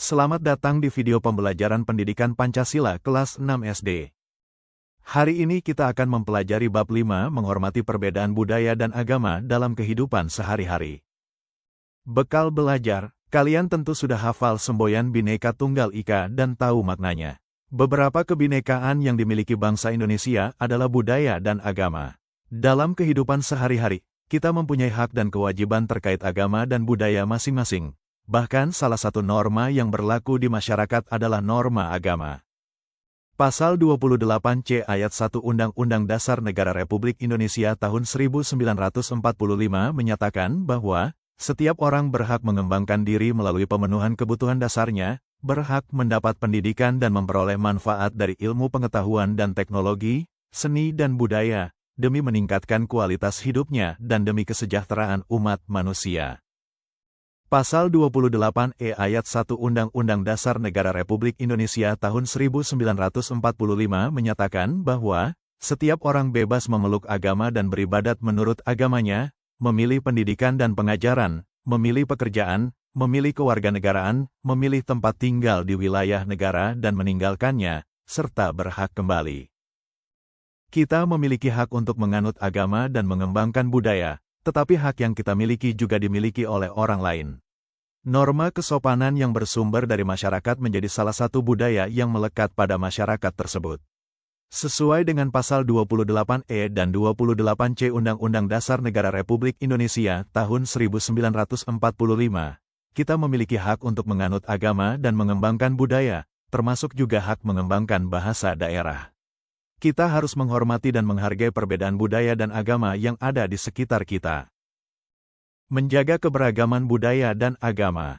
Selamat datang di video pembelajaran pendidikan Pancasila kelas 6 SD. Hari ini kita akan mempelajari bab 5 menghormati perbedaan budaya dan agama dalam kehidupan sehari-hari. Bekal belajar, kalian tentu sudah hafal semboyan Bhinneka Tunggal Ika dan tahu maknanya. Beberapa kebinekaan yang dimiliki bangsa Indonesia adalah budaya dan agama. Dalam kehidupan sehari-hari, kita mempunyai hak dan kewajiban terkait agama dan budaya masing-masing. Bahkan salah satu norma yang berlaku di masyarakat adalah norma agama. Pasal 28C ayat 1 Undang-Undang Dasar Negara Republik Indonesia tahun 1945 menyatakan bahwa setiap orang berhak mengembangkan diri melalui pemenuhan kebutuhan dasarnya, berhak mendapat pendidikan dan memperoleh manfaat dari ilmu pengetahuan dan teknologi, seni dan budaya, demi meningkatkan kualitas hidupnya dan demi kesejahteraan umat manusia. Pasal 28E ayat 1 Undang-Undang Dasar Negara Republik Indonesia tahun 1945 menyatakan bahwa setiap orang bebas memeluk agama dan beribadat menurut agamanya, memilih pendidikan dan pengajaran, memilih pekerjaan, memilih kewarganegaraan, memilih tempat tinggal di wilayah negara dan meninggalkannya, serta berhak kembali. Kita memiliki hak untuk menganut agama dan mengembangkan budaya, tetapi hak yang kita miliki juga dimiliki oleh orang lain. Norma kesopanan yang bersumber dari masyarakat menjadi salah satu budaya yang melekat pada masyarakat tersebut. Sesuai dengan pasal 28E dan 28C Undang-Undang Dasar Negara Republik Indonesia tahun 1945, kita memiliki hak untuk menganut agama dan mengembangkan budaya, termasuk juga hak mengembangkan bahasa daerah. Kita harus menghormati dan menghargai perbedaan budaya dan agama yang ada di sekitar kita. Menjaga keberagaman budaya dan agama.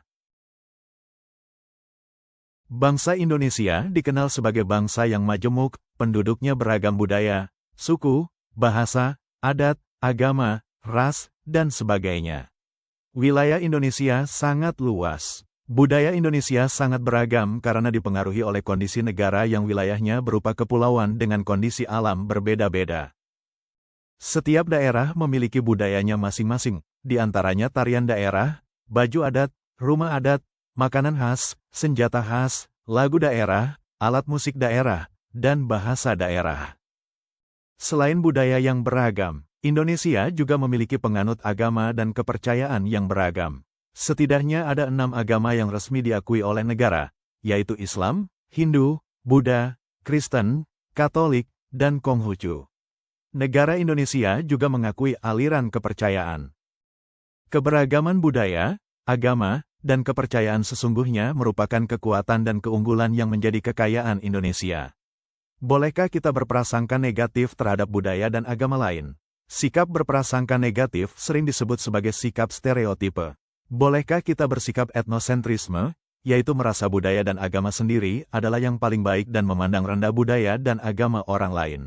Bangsa Indonesia dikenal sebagai bangsa yang majemuk, penduduknya beragam budaya, suku, bahasa, adat, agama, ras, dan sebagainya. Wilayah Indonesia sangat luas. Budaya Indonesia sangat beragam karena dipengaruhi oleh kondisi negara yang wilayahnya berupa kepulauan dengan kondisi alam berbeda-beda. Setiap daerah memiliki budayanya masing-masing, di antaranya tarian daerah, baju adat, rumah adat, makanan khas, senjata khas, lagu daerah, alat musik daerah, dan bahasa daerah. Selain budaya yang beragam, Indonesia juga memiliki penganut agama dan kepercayaan yang beragam. Setidaknya ada 6 agama yang resmi diakui oleh negara, yaitu Islam, Hindu, Buddha, Kristen, Katolik, dan Konghucu. Negara Indonesia juga mengakui aliran kepercayaan. Keberagaman budaya, agama, dan kepercayaan sesungguhnya merupakan kekuatan dan keunggulan yang menjadi kekayaan Indonesia. Bolehkah kita berprasangka negatif terhadap budaya dan agama lain? Sikap berprasangka negatif sering disebut sebagai sikap stereotipe. Bolehkah kita bersikap etnosentrisme, yaitu merasa budaya dan agama sendiri adalah yang paling baik dan memandang rendah budaya dan agama orang lain?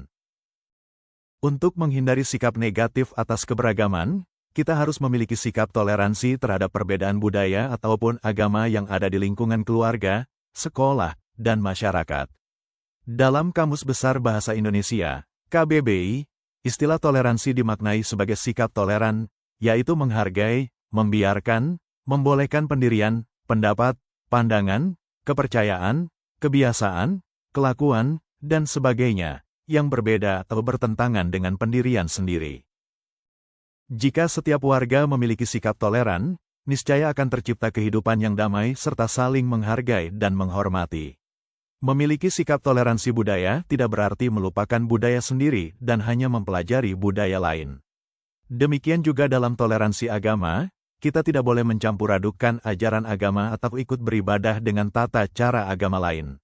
Untuk menghindari sikap negatif atas keberagaman, kita harus memiliki sikap toleransi terhadap perbedaan budaya ataupun agama yang ada di lingkungan keluarga, sekolah, dan masyarakat. Dalam Kamus Besar Bahasa Indonesia, KBBI, istilah toleransi dimaknai sebagai sikap toleran, yaitu menghargai, membiarkan, membolehkan pendirian, pendapat, pandangan, kepercayaan, kebiasaan, kelakuan, dan sebagainya, yang berbeda atau bertentangan dengan pendirian sendiri. Jika setiap warga memiliki sikap toleran, niscaya akan tercipta kehidupan yang damai serta saling menghargai dan menghormati. Memiliki sikap toleransi budaya tidak berarti melupakan budaya sendiri dan hanya mempelajari budaya lain. Demikian juga dalam toleransi agama, kita tidak boleh mencampur adukan ajaran agama atau ikut beribadah dengan tata cara agama lain.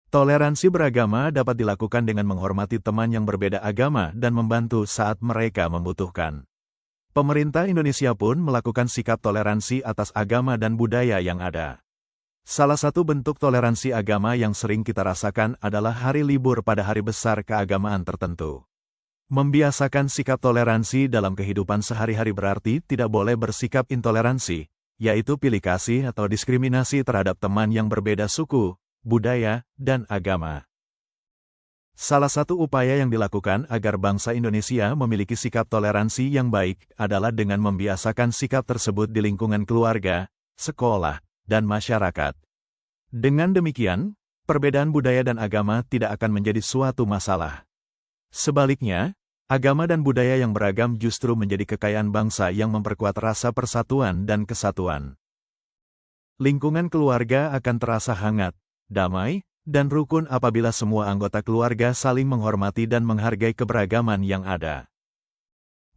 Toleransi beragama dapat dilakukan dengan menghormati teman yang berbeda agama dan membantu saat mereka membutuhkan. Pemerintah Indonesia pun melakukan sikap toleransi atas agama dan budaya yang ada. Salah satu bentuk toleransi agama yang sering kita rasakan adalah hari libur pada hari besar keagamaan tertentu. Membiasakan sikap toleransi dalam kehidupan sehari-hari berarti tidak boleh bersikap intoleransi, yaitu pilih kasih atau diskriminasi terhadap teman yang berbeda suku, budaya, dan agama. Salah satu upaya yang dilakukan agar bangsa Indonesia memiliki sikap toleransi yang baik adalah dengan membiasakan sikap tersebut di lingkungan keluarga, sekolah, dan masyarakat, Dengan demikian, perbedaan budaya dan agama tidak akan menjadi suatu masalah. Sebaliknya, agama dan budaya yang beragam justru menjadi kekayaan bangsa yang memperkuat rasa persatuan dan kesatuan. Lingkungan keluarga akan terasa hangat, damai, dan rukun apabila semua anggota keluarga saling menghormati dan menghargai keberagaman yang ada.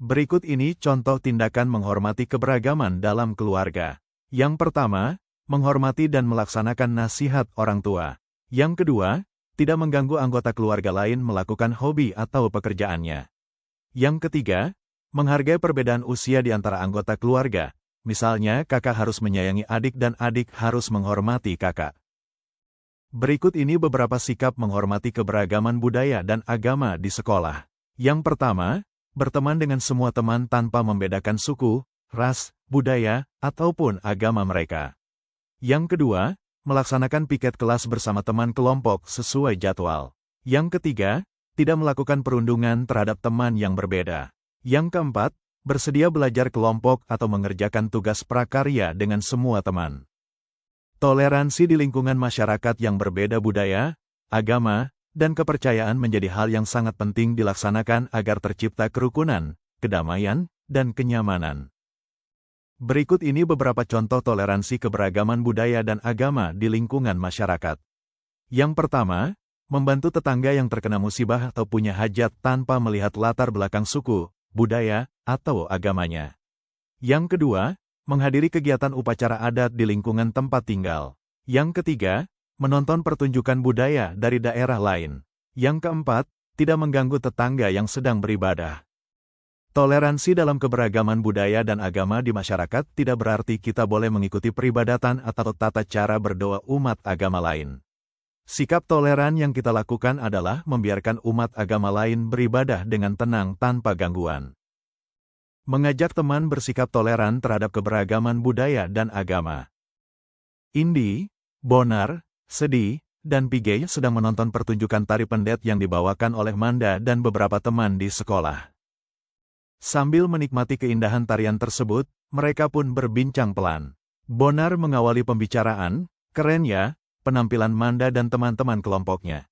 Berikut ini contoh tindakan menghormati keberagaman dalam keluarga. Yang pertama, menghormati dan melaksanakan nasihat orang tua. Yang kedua, tidak mengganggu anggota keluarga lain melakukan hobi atau pekerjaannya. Yang ketiga, menghargai perbedaan usia di antara anggota keluarga. Misalnya, kakak harus menyayangi adik dan adik harus menghormati kakak. Berikut ini beberapa sikap menghormati keberagaman budaya dan agama di sekolah. Yang pertama, berteman dengan semua teman tanpa membedakan suku, ras, budaya, ataupun agama mereka. Yang kedua, melaksanakan piket kelas bersama teman kelompok sesuai jadwal. Yang ketiga, tidak melakukan perundungan terhadap teman yang berbeda. Yang keempat, bersedia belajar kelompok atau mengerjakan tugas prakarya dengan semua teman. Toleransi di lingkungan masyarakat yang berbeda budaya, agama, dan kepercayaan menjadi hal yang sangat penting dilaksanakan agar tercipta kerukunan, kedamaian, dan kenyamanan. Berikut ini beberapa contoh toleransi keberagaman budaya dan agama di lingkungan masyarakat. Yang pertama, membantu tetangga yang terkena musibah atau punya hajat tanpa melihat latar belakang suku, budaya, atau agamanya. Yang kedua, menghadiri kegiatan upacara adat di lingkungan tempat tinggal. Yang ketiga, menonton pertunjukan budaya dari daerah lain. Yang keempat, tidak mengganggu tetangga yang sedang beribadah. Toleransi dalam keberagaman budaya dan agama di masyarakat tidak berarti kita boleh mengikuti peribadatan atau tata cara berdoa umat agama lain. Sikap toleran yang kita lakukan adalah membiarkan umat agama lain beribadah dengan tenang tanpa gangguan. Mengajak teman bersikap toleran terhadap keberagaman budaya dan agama. Indi, Bonar, Sedi, dan Pigey sedang menonton pertunjukan tari pendet yang dibawakan oleh Manda dan beberapa teman di sekolah. Sambil menikmati keindahan tarian tersebut, mereka pun berbincang pelan. Bonar mengawali pembicaraan, "Keren ya, penampilan Manda dan teman-teman kelompoknya."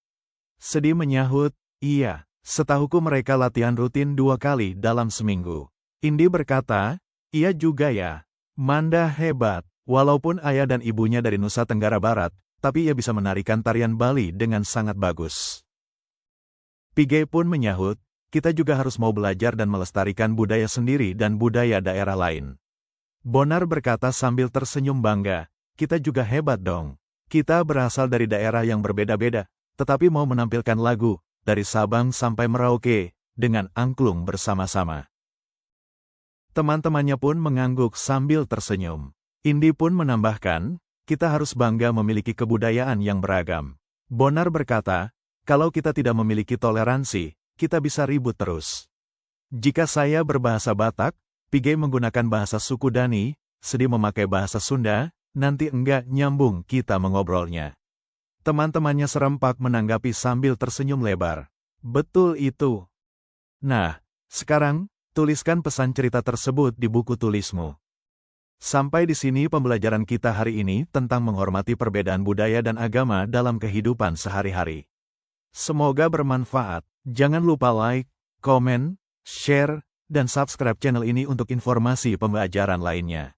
Sedi menyahut, "Iya, setahuku mereka latihan rutin 2 kali dalam seminggu." Indi berkata, "Iya juga ya, Manda hebat, walaupun ayah dan ibunya dari Nusa Tenggara Barat, tapi ia bisa menarikan tarian Bali dengan sangat bagus." Pigey pun menyahut, "Kita juga harus mau belajar dan melestarikan budaya sendiri dan budaya daerah lain." Bonar berkata sambil tersenyum bangga, "Kita juga hebat dong. Kita berasal dari daerah yang berbeda-beda, tetapi mau menampilkan lagu, dari Sabang sampai Merauke, dengan angklung bersama-sama." Teman-temannya pun mengangguk sambil tersenyum. Indi pun menambahkan, "Kita harus bangga memiliki kebudayaan yang beragam." Bonar berkata, "Kalau kita tidak memiliki toleransi, kita bisa ribut terus." Jika saya berbahasa Batak, Pigey menggunakan bahasa suku Dani, Sedi memakai bahasa Sunda, nanti enggak nyambung kita mengobrolnya. Teman-temannya serempak menanggapi sambil tersenyum lebar. "Betul itu. Nah, sekarang, tuliskan pesan cerita tersebut di buku tulismu." Sampai di sini pembelajaran kita hari ini tentang menghormati perbedaan budaya dan agama dalam kehidupan sehari-hari. Semoga bermanfaat. Jangan lupa like, komen, share, dan subscribe channel ini untuk informasi pembelajaran lainnya.